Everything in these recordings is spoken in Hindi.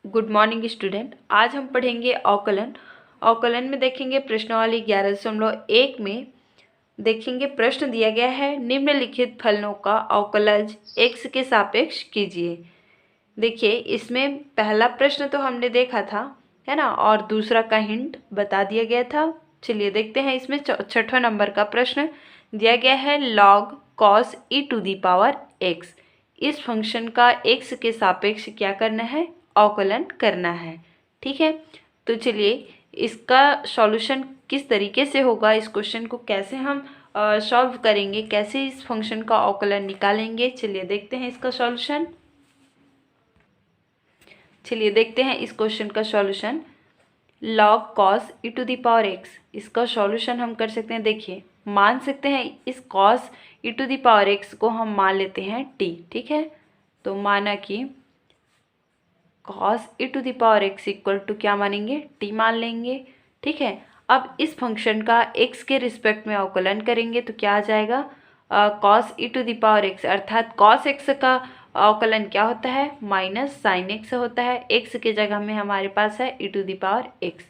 Good morning student. आज हम पढ़ेंगे अवकलन। अवकलन में देखेंगे प्रश्नावली 11.1 में देखेंगे प्रश्न दिया गया है, निम्नलिखित फलनों का अवकलज x के सापेक्ष कीजिए। देखिए इसमें पहला प्रश्न तो हमने देखा था, है ना, और दूसरा का हिंट बता दिया गया था। चलिए देखते हैं, इसमें छठवां नंबर का प्रश्न दिया गया है, log cos e⁻x। इस फंक्शन का x के सापेक्ष क्या करना है, अवकलन करना है। ठीक है, तो चलिए इसका सॉल्यूशन किस तरीके से होगा, इस क्वेश्चन को कैसे हम सॉल्व करेंगे, कैसे इस फंक्शन का अवकलन निकालेंगे, चलिए देखते हैं इसका सॉल्यूशन। चलिए देखते हैं इस क्वेश्चन का सॉल्यूशन। log cos e⁻x, इसका सॉल्यूशन हम कर सकते हैं। देखिए मान सकते हैं इस cos e⁻x को हम मान लेते हैं t। ठीक है, तो माना कि cos e⁻x इक्वल टू क्या मानेंगे, t मान लेंगे। ठीक है, अब इस फंक्शन का x के रिस्पेक्ट में अवकलन करेंगे तो क्या आ जाएगा, cos e⁻x अर्थात cos x का अवकलन क्या होता है, माइनस साइन x होता है। x के जगह में हमारे पास है e⁻x।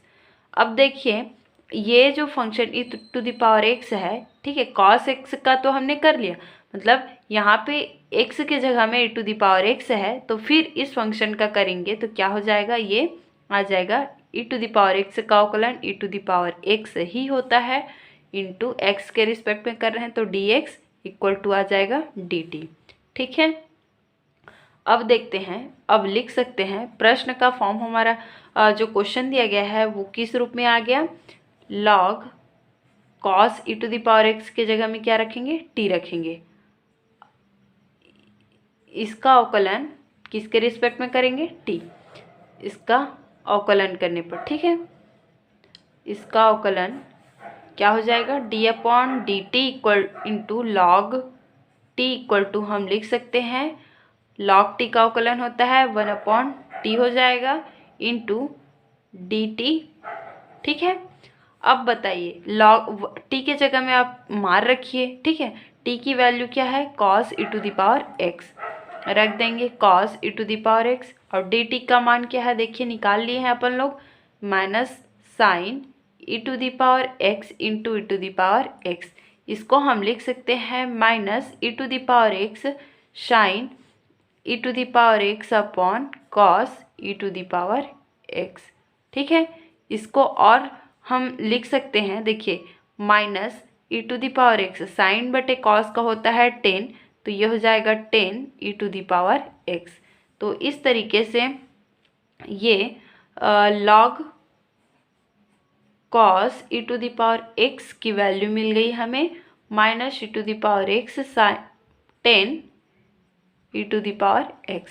अब देखिए ये जो फंक्शन e⁻x है, ठीक है, cos x का तो हमने कर लिया, मतलब यहाँ पे x के जगह में e⁻x है, तो फिर इस फंक्शन का करेंगे तो क्या हो जाएगा, ये आ जाएगा e⁻x का अवकलन e⁻x ही होता है, इंटू x के रिस्पेक्ट में कर रहे हैं तो dx इक्वल टू आ जाएगा dt। ठीक है, अब देखते हैं, अब लिख सकते हैं प्रश्न का फॉर्म हमारा जो क्वेश्चन दिया गया है वो किस रूप में आ गया, log cos e⁻x के जगह में क्या रखेंगे, t रखेंगे। इसका अवकलन किसके रिस्पेक्ट में करेंगे, t। इसका अवकलन करने पर, ठीक है, इसका अवकलन क्या हो जाएगा, d/dt equal into log t equal to हम लिख सकते हैं log t का अवकलन होता है 1/t हो जाएगा इंटू dt। ठीक है, अब बताइए log t के जगह में आप मान रखिए। ठीक है, t की वैल्यू क्या है, cos e⁻x रख देंगे, cos e⁻x, और dt का मान क्या है, देखिए निकाल लिए हैं अपन लोग, minus sign e⁻x into e⁻x। इसको हम लिख सकते हैं minus e⁻x sign e⁻x upon cos e⁻x। ठीक है, इसको और हम लिख सकते हैं, देखिए माइनस e⁻x साइन बटे कॉस का होता है 10, तो ये हो जाएगा 10 e⁻x। तो इस तरीके से ये log cos e⁻x की वैल्यू मिल गई हमें, माइनस e⁻x साइन 10 e⁻x।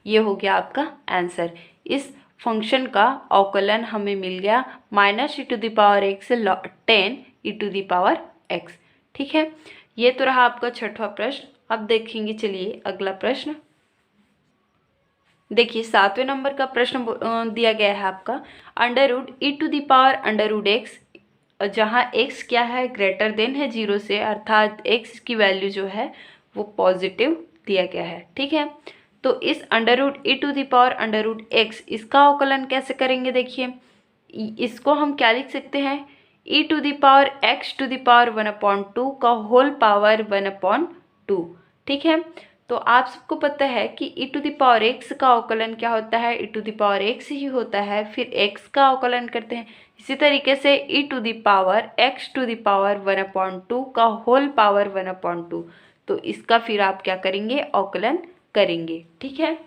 ये हो गया आपका आंसर। इस फंक्शन का अवकलन हमें मिल गया माइनस e⁻x 10 e⁻x। ठीक है, ये तो रहा आपका छठवां प्रश्न। अब देखेंगे, चलिए अगला प्रश्न। देखिए 7वें नंबर का प्रश्न दिया गया है आपका, √e⁻√x, जहाँ x क्या है, ग्रेटर देन है 0 से, अर्थात x की वैल्यू जो है वो पॉजिटिव दिया गया है। ठीक है, तो इस √e⁻√x इसका अवकलन कैसे करेंगे, देखिए इसको हम क्या लिख सकते हैं, e⁻x⁻1/2 का होल पावर 1/2। ठीक है, तो आप सबको पता है कि e⁻x का अवकलन क्या होता है, e⁻x ही होता है, फिर x का अवकलन करते हैं। इसी तरीके से e⁻x⁻1/2 का होल पावर 1/2, तो इसका फिर आप क्या करेंगे, अवकलन करेंगे। ठीक है,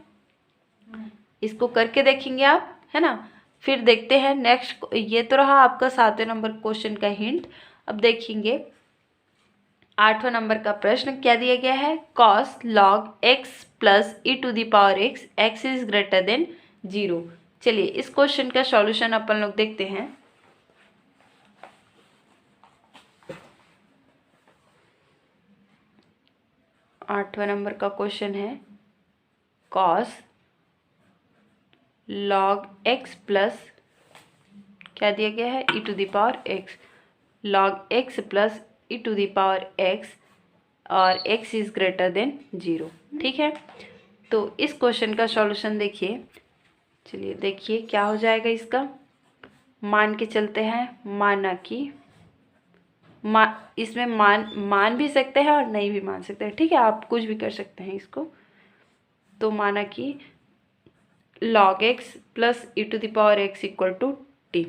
इसको करके देखेंगे आप, है ना। फिर देखते हैं नेक्स्ट, ये तो रहा आपका 7वें नंबर क्वेश्चन का हिंट। अब देखेंगे 8वां नंबर का प्रश्न क्या दिया गया है, cos log x plus e⁻x x is greater than 0। चलिए इस क्वेश्चन का सॉल्यूशन अपन लोग देखते हैं। आठवां नंबर का क्वेश्चन है cos log x प्लस क्या दिया गया है, e⁻x, log x plus e⁻x और x इज ग्रेटर देन 0। ठीक है, तो इस क्वेश्चन का सॉल्यूशन देखिए। चलिए देखिए क्या हो जाएगा इसका। मान के चलते हैं, माना कि इसमें मान भी सकते हैं और नहीं भी मान सकते हैं, ठीक है, आप कुछ भी कर सकते हैं इसको। तो माना कि log x plus e to the power x equal to t.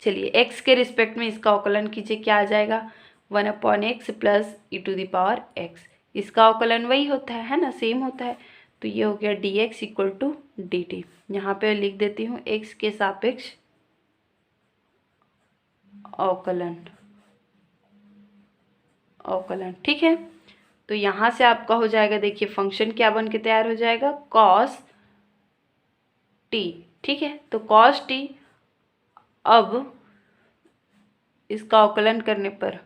चलिए x के रिस्पेक्ट में इसका अवकलन कीजिए, क्या आ जाएगा 1/x plus e to the power x। इसका अवकलन वही होता है ना, सेम होता है। तो ये हो गया dx इक्वल टू dt। यहाँ पे लिख देती हूँ x के सापेक्ष अवकलन, ठीक है। तो यहाँ से आपका हो जाएगा, देखिए फंक्शन क्या बन के तैयार हो जाएगा, cos t, ठीक है। तो cos t, अब इसका अवकलन करने पर,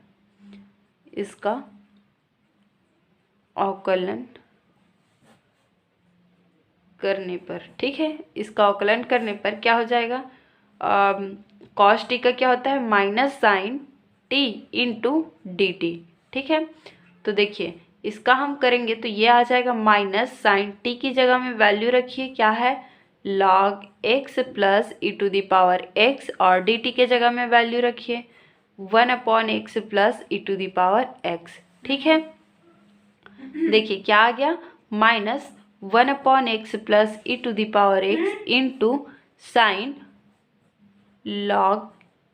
इसका अवकलन करने पर, ठीक है, इसका अवकलन करने पर क्या हो जाएगा, cos t का क्या होता है minus sine t into d t, ठीक है। तो देखिए इसका हम करेंगे तो ये आ जाएगा माइनस साइन t की जगह में वैल्यू रखिए क्या है log x plus e to the power x, और dt के जगह में वैल्यू रखिए 1/x plus e to the power x, ठीक है। देखिए क्या आ गया, minus 1/x plus e to the power x into sine log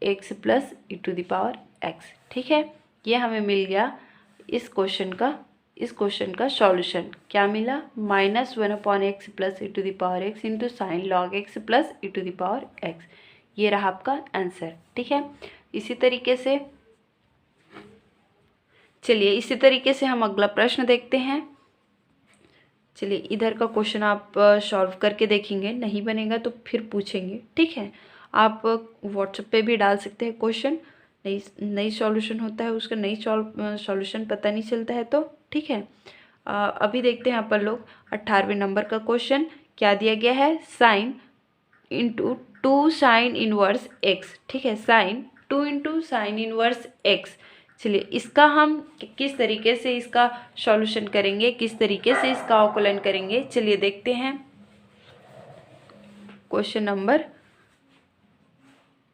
x plus e to the power x, ठीक है। ये हमें मिल गया इस क्वेश्चन का सॉल्यूशन। क्या मिला, minus 1/x plus e to the power x into sine log x plus e to the power x। ये रहा आपका आंसर, ठीक है। इसी तरीके से हम अगला प्रश्न देखते हैं। चलिए इधर का क्वेश्चन आप सॉल्व करके देखेंगे, नहीं बनेगा तो फिर पूछेंगे, ठीक है। आप व्हाट्सएप पे भी डाल सकते हैं क्वेश्चन, नई सॉल्यूशन होता है उसका, नई सॉल्यूशन पता नहीं चलता है तो, ठीक है। अभी देखते हैं अपन लोग 18वें नंबर का क्वेश्चन। क्या दिया गया है, sine into 2 sine inverse x, ठीक है, sine 2 into sine inverse x. चलिए इसका हम किस तरीके से इसका सॉल्यूशन करेंगे, किस तरीके से इसका अवकलन करेंगे, चलिए देखते हैं। क्वेश्चन नंबर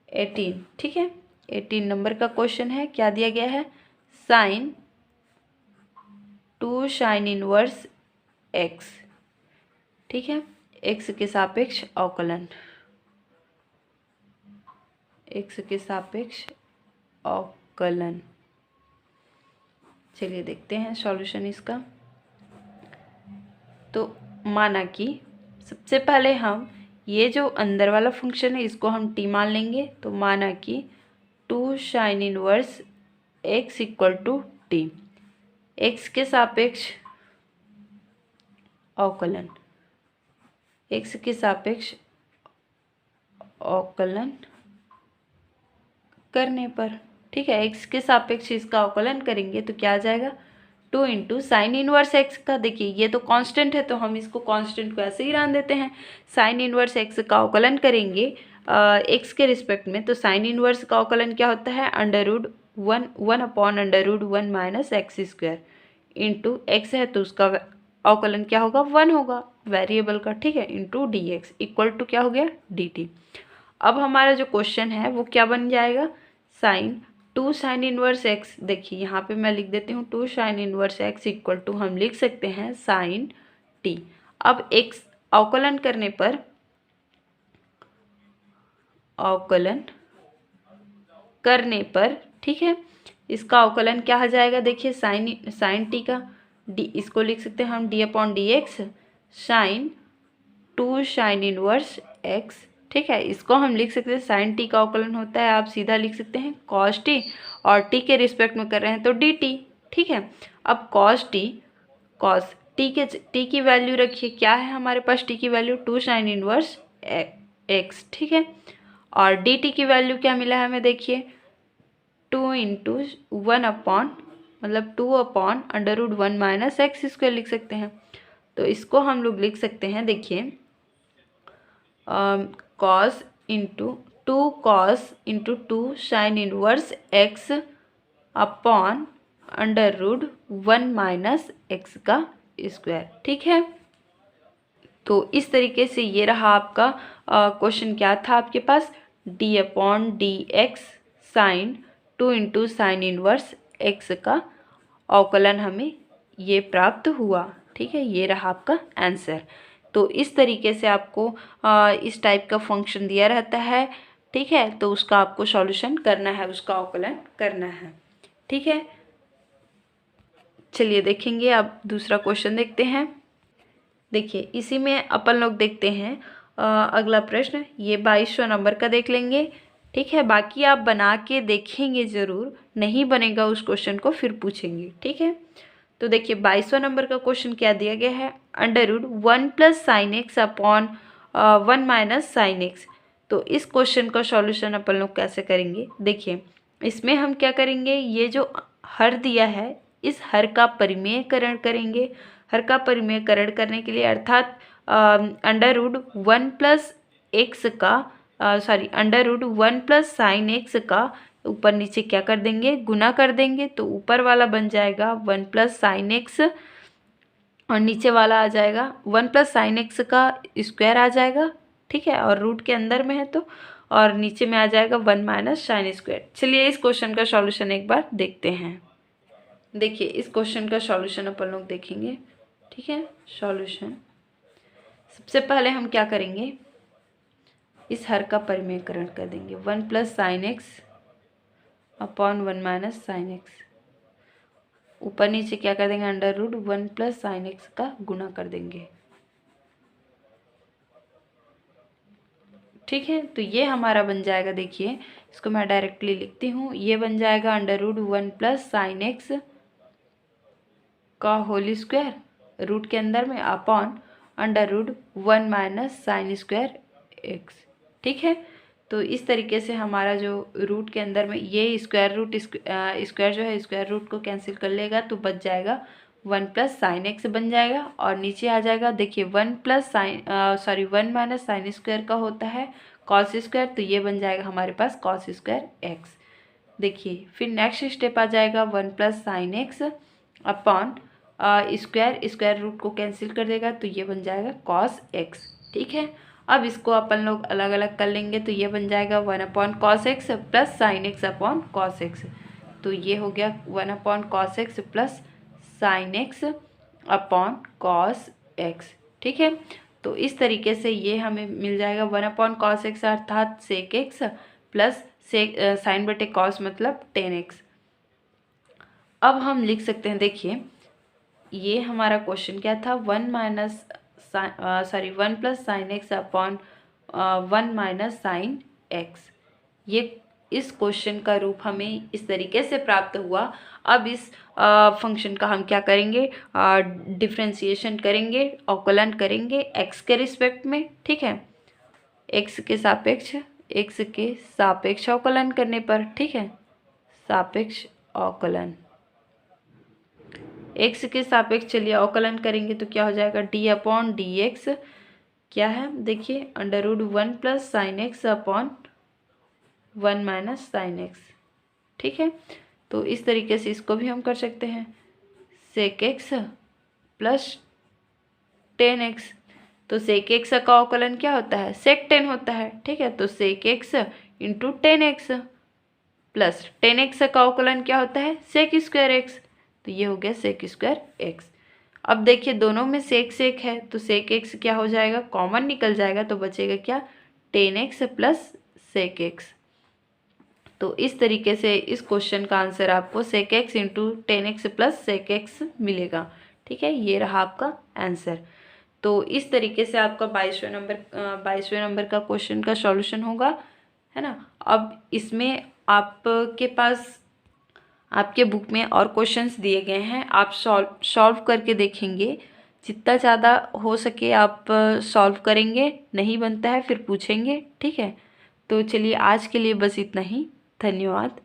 18, ठीक है, 18 नंबर का क्वेश्चन है। क्या दिया गया है, साइन 2 साइन इनवर्स एक्स, ठीक है, एक्स के सापेक्ष अवकलन, एक्स के सापेक्ष अवकलन। चलिए देखते हैं सॉल्यूशन इसका। तो माना कि सबसे पहले हम ये जो अंदर वाला फंक्शन है इसको हम टी मान लेंगे। तो माना कि 2 sine inverse x equal to t, x के सापेक्ष अवकलन, एक्स के सापेक्ष अवकलन करने पर, ठीक है, एक्स के सापेक्ष इसका अवकलन करेंगे तो क्या आ जाएगा 2 इंटू साइन इनवर्स एक्स का। देखिए ये तो कांस्टेंट है तो हम इसको कांस्टेंट को ऐसे ही रहने देते हैं। साइन इनवर्स एक्स का अवकलन करेंगे एक्स के रिस्पेक्ट में, तो साइन इनवर्स का अवकलन क्या होता है √1 minus x square into x है तो उसका अवकलन क्या होगा 1 होगा वेरिएबल का, ठीक है, into d x equal to क्या हो गया डी टी। अब हमारा जो क्वेश्चन है वो क्या बन जाएगा, साइन 2 साइन इनवर्स एक्स। देखिए यहाँ पे मैं लिख देती हूँ 2 sine inverse x equal to हम लिख सकते हैं साइन टी। अब एक्स अवकलन करने पर, अवकलन करने पर, ठीक है, इसका अवकलन क्या हो जाएगा, देखिए साइन टी का डी, इसको लिख सकते हैं हम d upon d x sine 2 sine inverse x, ठीक है। इसको हम लिख सकते हैं साइन टी का अवकलन होता है, आप सीधा लिख सकते हैं कॉस टी, और टी के रिस्पेक्ट में कर रहे हैं तो डी टी, ठीक है। अब कॉस टी की वैल्यू रखिए, क्या है हमारे पास टी की वैल्यू 2 साइन इनवर्स एक्स, ठीक है, और डी टी की वैल्यू क्या मिला है हमें, देखिए 2 इंटू 1 अपॉन, मतलब 2 अपॉन √1 माइनस एक्स स्क्वायर लिख सकते हैं। तो इसको हम लोग लिख सकते हैं, देखिए cos into 2 sine inverse x upon √1 minus x का स्क्वायर, ठीक है। तो इस तरीके से ये रहा आपका क्वेश्चन। क्या था आपके पास, d/dx sine 2 into sine inverse x का अवकलन हमें ये प्राप्त हुआ। ठीक है, ये रहा आपका आंसर। तो इस तरीके से आपको इस टाइप का फंक्शन दिया रहता है। ठीक है, तो उसका आपको सॉल्यूशन करना है, उसका अवकलन करना है। ठीक है, चलिए देखेंगे अब दूसरा क्वेश्चन देखते हैं। देखिए इसी में अपन लोग देखते हैं अगला प्रश्न, ये 2200 नंबर का देख लेंगे। ठीक है, बाकी आप बना के देखेंगे ज़रूर, नहीं बनेगा उस क्वेश्चन को फिर पूछेंगे। ठीक है, तो देखिए 2200 नंबर का क्वेश्चन क्या दिया गया है, √1 + sin x upon 1 - sin x। तो इस क्वेश्चन का सॉल्यूशन अपन लोग कैसे करेंगे, देखिए इसमें हम क्या करेंगे, ये जो हर दिया है इस हर का परिमेयकरण करेंगे। हर का परिमेयकरण करने के लिए अर्थात √1 + x का √1 + sin x का ऊपर नीचे क्या कर देंगे, गुना कर देंगे। तो ऊपर वाला बन जाएगा 1 + sin x और नीचे वाला आ जाएगा 1 + sin x का स्क्वायर आ जाएगा। ठीक है, और रूट के अंदर में है तो, और नीचे में आ जाएगा 1 - sin स्क्वायर। चलिए इस क्वेश्चन का सॉल्यूशन एक बार देखते हैं। देखिए इस क्वेश्चन का सॉल्यूशन अपन लोग देखेंगे। ठीक है, सॉल्यूशन सबसे पहले हम क्या करेंगे, इस हर का परिमेयकरण कर देंगे। 1 + sin x upon 1 - sin x, ऊपर नीचे क्या कर देंगे, √1 + sin x का गुना कर देंगे। ठीक है, तो ये हमारा बन जाएगा, देखिए इसको मैं डायरेक्टली लिखती हूँ, ये बन जाएगा √1 + sin x का होल स्क्वायर रूट के अंदर में अपॉन √1 - sin स्क्वायर x। ठीक है, तो इस तरीके से हमारा जो रूट के अंदर में ये स्क्वायर रूट स्क्वायर जो है स्क्वायर रूट को कैंसिल कर लेगा तो बच जाएगा 1 + sin x बन जाएगा। और नीचे आ जाएगा, देखिए 1 - sin स्क्वायर का होता है cos स्क्वायर, तो ये बन जाएगा हमारे पास cos स्क्वायर x। देखिए फिर नेक्स्ट स्टेप आ जाएगा 1 + sin x upon square root को कैंसिल कर देगा तो ये बन जाएगा cos x। ठीक है, अब इसको अपन लोग अलग अलग कर लेंगे तो ये बन जाएगा 1/cos x + sin x upon cos x। तो ये हो गया 1/cos x + sin x upon cos x। ठीक है, तो इस तरीके से ये हमें मिल जाएगा 1/cos x अर्थात sec x प्लस sin बटे cos मतलब tan x। अब हम लिख सकते हैं, देखिए ये हमारा क्वेश्चन क्या था, 1 + sin x upon 1 - sin x। ये इस क्वेश्चन का रूप हमें इस तरीके से प्राप्त हुआ। अब इस फंक्शन का हम क्या करेंगे, डिफ्रेंसिएशन करेंगे, अवकलन करेंगे x के रिस्पेक्ट में। ठीक है, x के सापेक्ष अवकलन करने पर। ठीक है, सापेक्ष अवकलन x के सापेक्ष चलिए अवकलन करेंगे तो क्या हो जाएगा, d/dx क्या है, देखिए √1 + sin x upon 1 - sin x। ठीक है, तो इस तरीके से इसको भी हम कर सकते हैं, sec x + tan x। तो sec x का अवकलन क्या होता है, sec tan होता है। ठीक है, तो sec x × tan x plus tan x का अवकलन क्या होता है, sec स्क्वायर x। तो ये हो गया sec स्क्वायर x। अब देखिए दोनों में sec है तो sec x क्या हो जाएगा, कॉमन निकल जाएगा तो बचेगा क्या, tan x + sec x। तो इस तरीके से इस क्वेश्चन का आंसर आपको sec x × tan x + sec x मिलेगा। ठीक है, ये रहा आपका आंसर। तो इस तरीके से आपका 22वें नंबर का क्वेश्चन का सॉल्यूशन होगा, है ना। अब इसमें आपके पास आपके बुक में और क्वेश्चंस दिए गए हैं, आप सॉल्व करके देखेंगे, जितना ज़्यादा हो सके आप सॉल्व करेंगे, नहीं बनता है फिर पूछेंगे। ठीक है, तो चलिए आज के लिए बस इतना ही, धन्यवाद।